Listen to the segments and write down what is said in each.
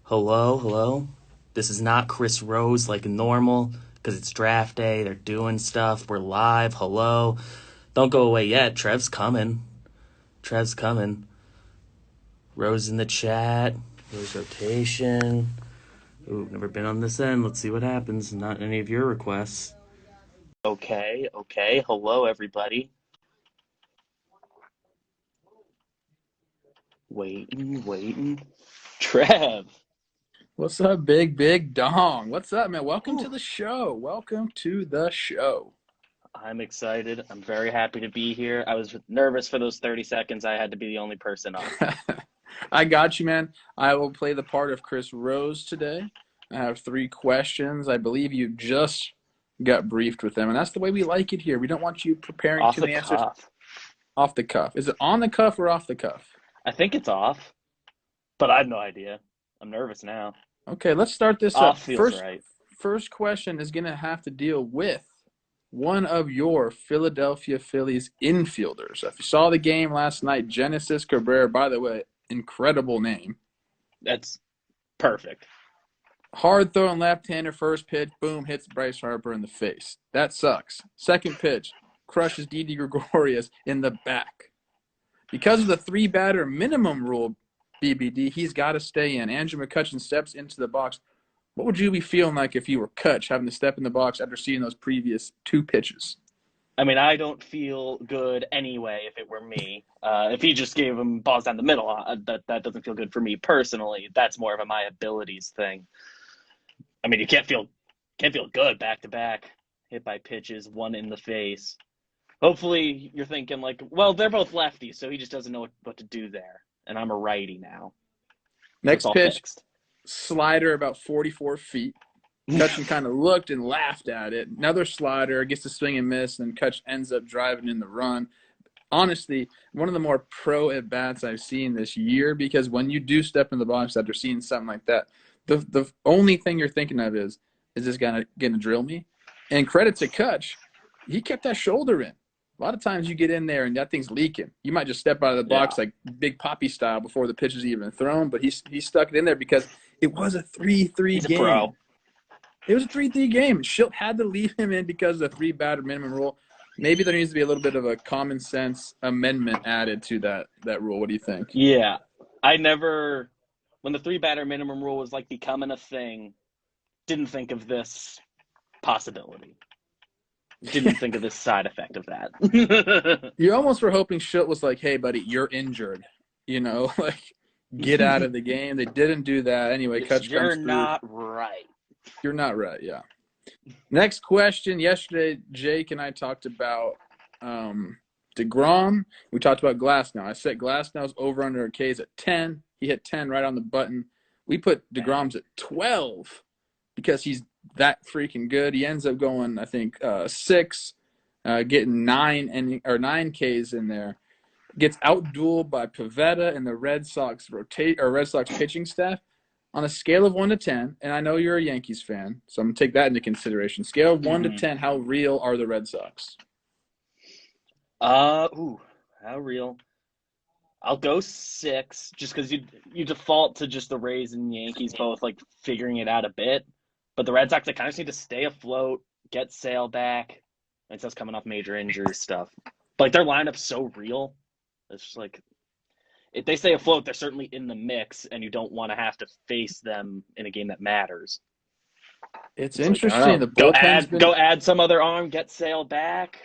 Hello, hello. This is not Chris Rose like normal because it's draft day. They're doing stuff. We're live. Hello. Don't go away yet. Trev's coming. Trev's coming. Rose in the chat. Rose rotation. Ooh, never been on this end. Let's see what happens. Not any of your requests. Okay. Hello, everybody. Waiting. Trev. What's up, big dong? What's up, man? Welcome to the show. Welcome to the show. I'm excited. I'm very happy to be here. I was nervous for those 30 seconds. I had to be the only person on. I got you, man. I will play the part of Chris Rose today. I have 3 questions. I believe you just got briefed with them, and that's the way we like it here. We don't want you preparing Off to the the answers cuff. off the cuff. Is it on the cuff or off the cuff? I think it's off, but I have no idea. I'm nervous now. Okay, let's start this up. Off feels right. First question is going to have to deal with one of your Philadelphia Phillies infielders. If you saw the game last night, Genesis Cabrera, by the way, incredible name. That's perfect. Hard throwing left-hander, first pitch, boom, hits Bryce Harper in the face. That sucks. Second pitch, crushes Didi Gregorius in the back. Because of the 3-batter minimum rule, BBD, he's got to stay in. Andrew McCutchen steps into the box. What would you be feeling like if you were Kutch having to step in the box after seeing those previous 2 pitches? I mean, I don't feel good anyway if it were me. If he just gave him balls down the middle, that doesn't feel good for me personally. That's more of a my abilities thing. I mean, you can't feel good back to back, hit by pitches, one in the face. Hopefully, you're thinking like, well, they're both lefties, so he just doesn't know what to do there. And I'm a righty now. Next So pitch, fixed. slider about 44 feet. Kutch kind of looked and laughed at it. Another slider, gets to swing and miss, and Kutch ends up driving in the run. Honestly, one of the more pro at-bats I've seen this year, because when you do step in the box after seeing something like that, the only thing you're thinking of is this guy going to drill me? And credit to Kutch, he kept that shoulder in. A lot of times you get in there and that thing's leaking. You might just step out of the box like Big Poppy style before the pitch is even thrown, but he stuck it in there because it was a 3-3 He's game. a pro. It was a 3-3 game. Schilt had to leave him in because of the 3-batter minimum rule. Maybe there needs to be a little bit of a common sense amendment added to that rule. What do you think? Yeah. When the 3-batter minimum rule was like becoming a thing, didn't think of this possibility. Didn't think of this side effect of that. You almost were hoping Schilt was like, hey, buddy, you're injured. Like, get out of the game. They didn't do that. Anyway, Kutch comes through. You're not right. You're not right, yeah. Next question. Yesterday, Jake and I talked about DeGrom. We talked about Glasnow. I set Glasnow's over-under a Ks at 10. He hit 10 right on the button. We put DeGrom's at 12 because he's that freaking good. He ends up going, I think, 6, getting 9 Ks in there. Gets outdueled by Pivetta and the Red Sox pitching staff. On a scale of 1 to 10, and I know you're a Yankees fan, so I'm going to take that into consideration. Scale of 1 to 10, how real are the Red Sox? How real? I'll go 6, just because you default to just the Rays and Yankees both like figuring it out a bit, but the Red Sox, they kind of just need to stay afloat, get Sale back. It's just coming off major injury stuff. But like their lineup's so real, it's just like if they stay afloat, they're certainly in the mix, and you don't want to have to face them in a game that matters. It's interesting. Like, go add some other arm, get Sale back.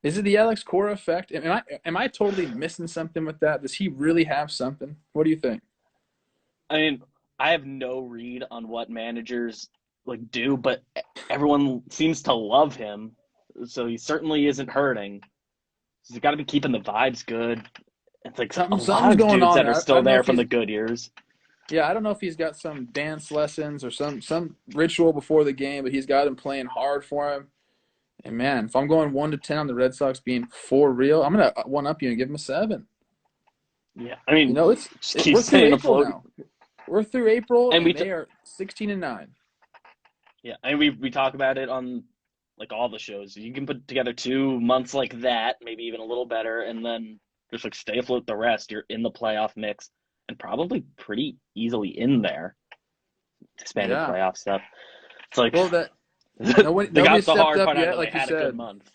Is it the Alex Cora effect? Am I totally missing something with that? Does he really have something? What do you think? I mean, I have no read on what managers like do, but everyone seems to love him, so he certainly isn't hurting. So you got to be keeping the vibes good. It's like something's a lot of going dudes on that are still there from the good years. Yeah, I don't know if he's got some dance lessons or some ritual before the game, but he's got him playing hard for him. And, man, if I'm going 1 to 10 on the Red Sox being for real, I'm going to one-up you and give him a 7. Yeah, I mean, we're staying afloat now. We're through April, and they are 16-9. Yeah, and we talk about it on like all the shows. You can put together 2 months like that, maybe even a little better, and then just like stay afloat the rest. You're in the playoff mix and probably pretty easily in there. expanded Yeah. playoff stuff. It's like Well, that they nobody got the stepped hard up part out of yet, the way. like you Had a good said. month.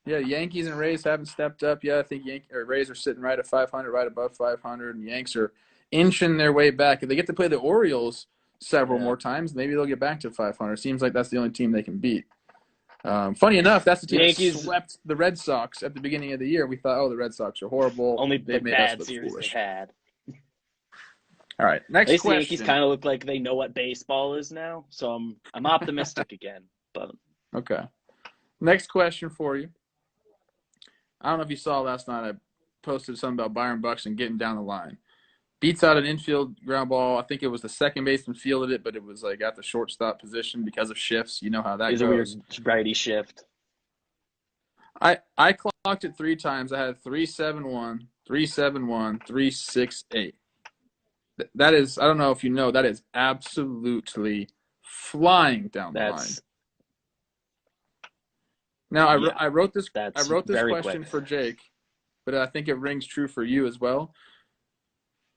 Yeah, Yankees and Rays haven't stepped up yet. I think Rays are sitting right at 500, right above 500, and Yanks are inching their way back. If they get to play the Orioles several Yeah. more times, maybe they'll get back to 500. Seems like that's the only team they can beat. Funny enough, that's the team that Yankees swept the Red Sox at the beginning of the year. We thought, oh, the Red Sox are horrible. only They've made us bad look series they've foolish. had. All right, At next least the Yankees question. kind of look like they know what baseball is now, so I'm optimistic again. But Okay. Next question for you. I don't know if you saw last night. I posted something about Byron Buxton getting down the line. Beats out an infield ground ball. I think it was the second baseman fielded it, but it was like at the shortstop position because of shifts. You know how that it's a goes. weird righty shift. I clocked it 3 times. I had 371, 371, 368. That is, I don't know if you know, that is absolutely flying down the line. That's Now yeah, I wrote this that's question very quick. for Jake, but I think it rings true for you as well.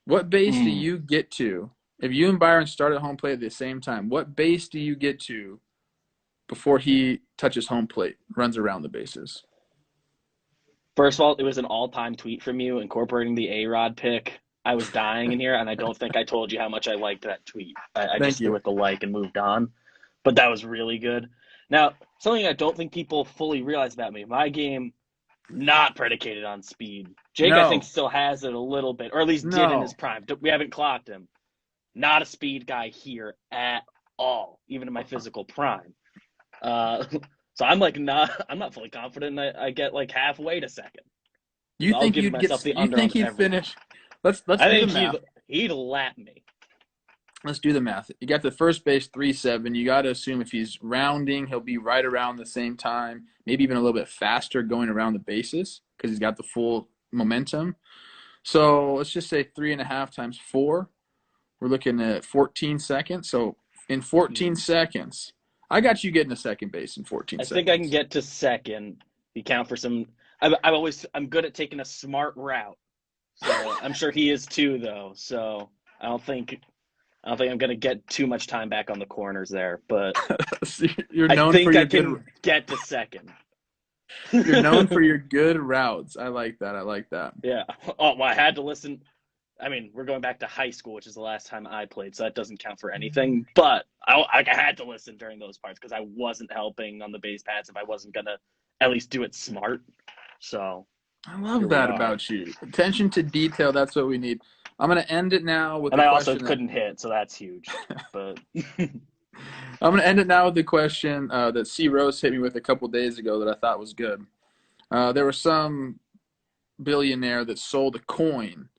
What base do you get to if you and Byron start at home plate at the same time? What base do you get to before he touches home plate, runs around the bases? First of all, it was an all-time tweet from you incorporating the A-Rod pick. I was dying in here, and I don't think I told you how much I liked that tweet. I Thank just you. threw it the like and moved on. But that was really good. Now, something I don't think people fully realize about me, my game not predicated on speed. Jake, I think, No. still has it a little bit, or at least did in his No. prime. We haven't clocked him. Not a speed guy here at all, even in my physical prime. So I'm not fully confident I get like halfway to second. You I'll think give you'd get? myself the You under on think he'd everything. finish? Let's I do the think math. he'd lap me. Let's do the math. You got the first base 3.7. You got to assume if he's rounding, he'll be right around the same time, maybe even a little bit faster going around the bases because he's got the full momentum. So let's just say 3.5 times 4. We're looking at 14 seconds. So in 14 seconds, I got you getting to second base in 14 I seconds. think I can get to second. You count for some. I'm good at taking a smart route. So I'm sure he is too, though. So I don't think I'm gonna get too much time back on the corners there. But You're I known think for your I can good. get to second. You're known for your good routes. I like that. I like that. Yeah. Oh, well, I had to listen. I mean, we're going back to high school, which is the last time I played, so that doesn't count for anything. But I had to listen during those parts because I wasn't helping on the base paths if I wasn't gonna at least do it smart. So I love that about you. Attention to detail. That's what we need. I'm going to end it now with and a I also question. couldn't hit, so that's huge. But I'm going to end it now with the question that C. Rose hit me with a couple days ago that I thought was good. There was some billionaire that sold a coin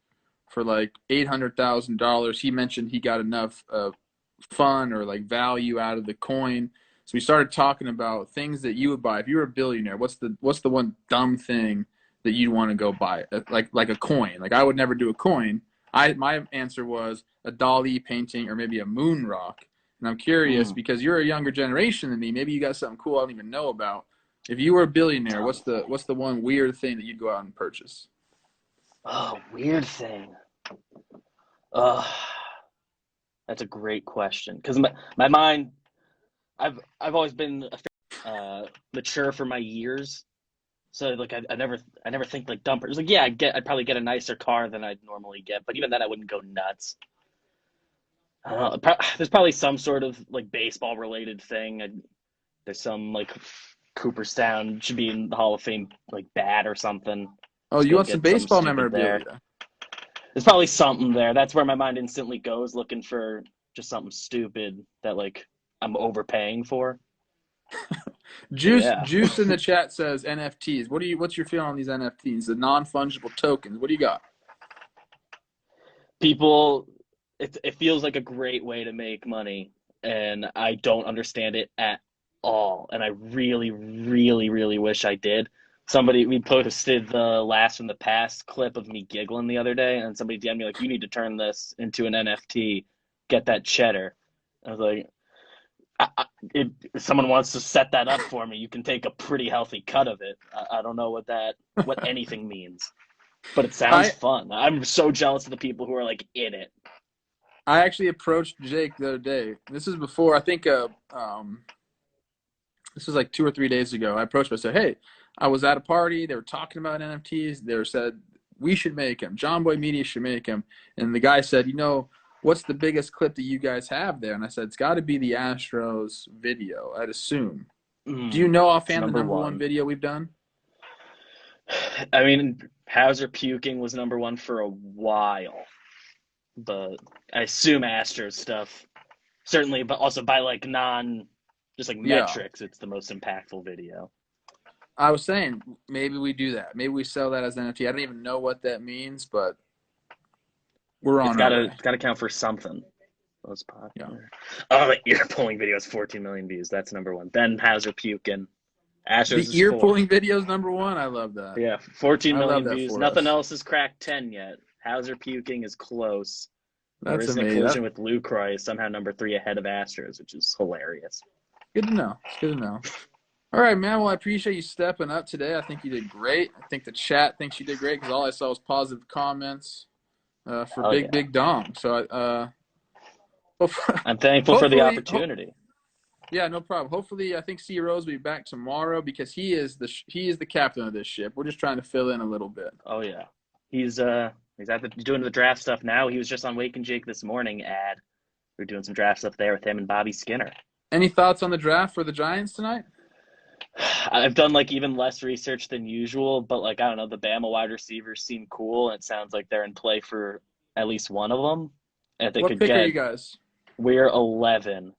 for like $800,000. He mentioned he got enough fun or like value out of the coin. So we started talking about things that you would buy if you were a billionaire. What's the one dumb thing that you'd want to go buy? Like a coin. Like I would never do a coin. My answer was a Dali painting or maybe a moon rock. And I'm curious because you're a younger generation than me. Maybe you got something cool I don't even know about. If you were a billionaire, what's the one weird thing that you'd go out and purchase? oh, weird thing. That's a great question because my mind. I've always been mature for my years, so like I never think like dumper. It's like yeah, I'd probably get a nicer car than I'd normally get, but even then I wouldn't go nuts. I don't know. There's probably some sort of like baseball related thing. There's some like Cooperstown should be in the Hall of Fame like bat or something. Oh, you want some baseball memorabilia? There. There's probably something there. That's where my mind instantly goes, looking for just something stupid that like I'm overpaying for. Juice in the chat says NFTs. What's your feeling on these NFTs, the non-fungible tokens? What do you got? People, it feels like a great way to make money, and I don't understand it at all. And I really, really, really wish I did. We posted the last from the past clip of me giggling the other day, and somebody DM'd me like, "You need to turn this into an NFT, get that cheddar." I was like, if someone wants to set that up for me, you can take a pretty healthy cut of it. I don't know what anything means, but it sounds fun. I'm so jealous of the people who are like in it. I actually approached Jake the other day. This is before, I think, this was like 2 or 3 days ago. I approached him. I said, hey, I was at a party. They were talking about NFTs. They said, we should make them. Jomboy Media should make them. And the guy said, what's the biggest clip that you guys have there? And I said, it's got to be the Astros video, I'd assume. Do you know It's offhand the number one video we've done? I mean, Hauser puking was number one for a while, but I assume Astros stuff certainly, but also by like metrics, it's the most impactful video. I was saying maybe we do that. Maybe we sell that as NFT. I don't even know what that means, but we're on our way. It's got to count for something. Most popular. Yeah. Oh, the ear pulling video is 14 million views. That's number one. Then Hauser puking. Astros the ear pulling video is number one. I love that. Yeah, 14 million views. Nothing else has cracked 10 yet. Hauser puking is close. That's there is amazing. An collision with Lucroy is somehow number 3 ahead of Astros, which is hilarious. Good to know. It's good to know. All right, man. Well, I appreciate you stepping up today. I think you did great. I think the chat thinks you did great because all I saw was positive comments for Big Dom. So I'm thankful for the opportunity. Yeah, no problem. Hopefully, I think C Rose will be back tomorrow because he is the captain of this ship. We're just trying to fill in a little bit. Oh yeah, he's doing the draft stuff now. He was just on Wake and Jake this morning. We're doing some draft stuff there with him and Bobby Skinner. Any thoughts on the draft for the Giants tonight? I've done like even less research than usual, but like I don't know, the Bama wide receivers seem cool, and it sounds like they're in play for at least one of them. And What pick are you guys? We're 11.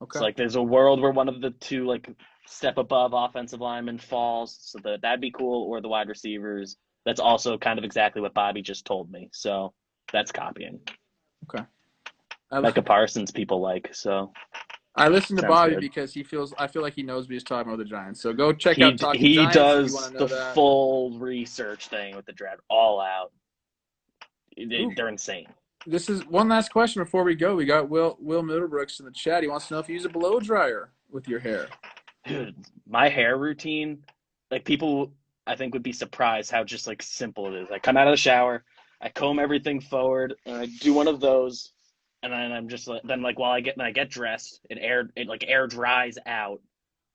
Okay. So like there's a world where one of the two like step above offensive lineman falls, so that'd be cool, or the wide receivers. That's also kind of exactly what Bobby just told me. So that's copying. Okay. Micah Parsons people like, so I listen to Bobby good. because I feel like he knows what he's talking about with the Giants. So go check out Talking He Giants. Does the full research thing with the draft all out. They're insane. This is one last question before we go. We got Will Middlebrooks in the chat. He wants to know if you use a blow dryer with your hair. Dude, my hair routine, like people I think would be surprised how just like simple it is. I come out of the shower, I comb everything forward, and I do one of those, and then I'm just like while I get dressed, it air dries out,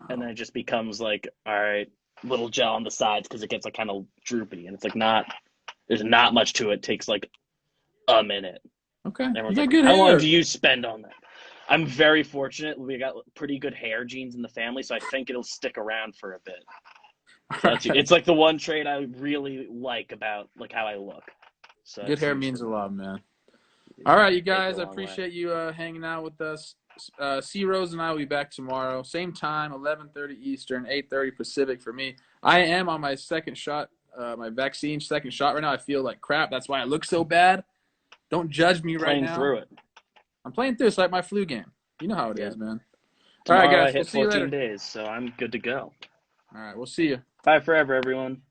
and then it just becomes like, all right, little gel on the sides because it gets like kind of droopy, and it's like there's not much to it. It takes like a minute. Okay. Everyone's like, how long do you spend on that? I'm very fortunate. We got pretty good hair genes in the family, so I think it'll stick around for a bit. So it's like the one trait I really like about like how I look. So good hair means a lot, man. All right, you guys. I appreciate you hanging out with us. C Rose and I will be back tomorrow, same time, 11:30 Eastern, 8:30 Pacific for me. I am on my second shot, my vaccine second shot right now. I feel like crap. That's why I look so bad. Don't judge me right now. Playing through it. I'm playing through. It's like my flu game. You know how it is, man. Tomorrow all right, guys. I hit 14 days, so I'm good to go. All right, we'll see you. Bye forever, everyone.